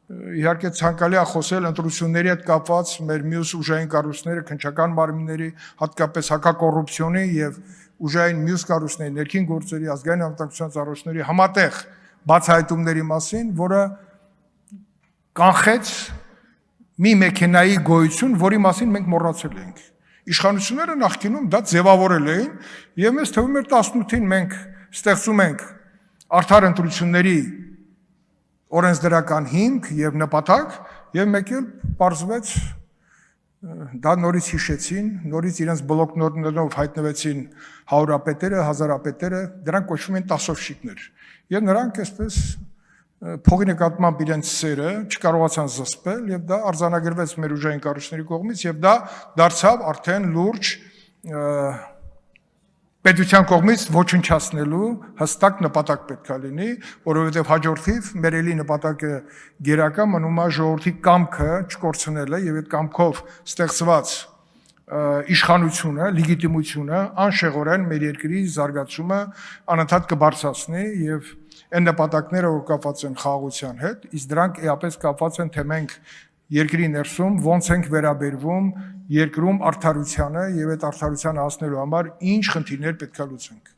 իհարկե ցանկալի է խոսել ընտրությունների հետ կապված մեր մյուս ուժային կառույցները, քննչական մարմինների, հատկապես հակակոռուպցիոնի եւ ուժային մյուս կառույցների, ներքին գործերի, ազգային անվտանգության ծառայությունների համատեղ բացահայտումների մասին, որը կանխեց մի մեքենայի գոյություն, որի մասին մենք մոռացել էինք։ Իշխանությունները նախկինում դա ձևավորել էին եւ մեզ թվում էր 18-ին մենք ստեղծում ենք արդար ընտրությունների օրենսդրական հիմք եւ նպատակ եւ մեկ էլ պարզվեց դա նորից հիշեցին, նորից իրենց բլոկնոտներով հայտնվեցին հարյուրապետերը, հազարապետերը, դրանք կոչվում են տասովщикներ եւ նրանք այսպես փողի նկատմամբ իրենց սերը չկարողացան զսպել եւ դա արձանագրվեց մեր ուժային կառույցների կողմից եւ դա դարձավ արդեն լուրջ պետության կողմից ոչնչացնելու հստակ նպատակ պետք է լինի, որովհետև հաջորդիվ մեր էլի նպատակը գերակա մնում է ժողովրդի կամքը չկորցնելը եւ այդ կամքով ստեղծված իշխանությունը, լեգիտիմությունը անշեղորեն մեր երկրի զարգացումը անընդհատ կբարձրացնի եւ այն նպատակները, որ կապված են խաղաղության հետ, իսկ դրանք էապես կապված են թե մենք երկրի ներսում ոնց ենք վերաբերվում երկրում արդարությանը եւ այդ արդարությանը հասնելու համար ինչ խնդիրներ պետք է լուծենք։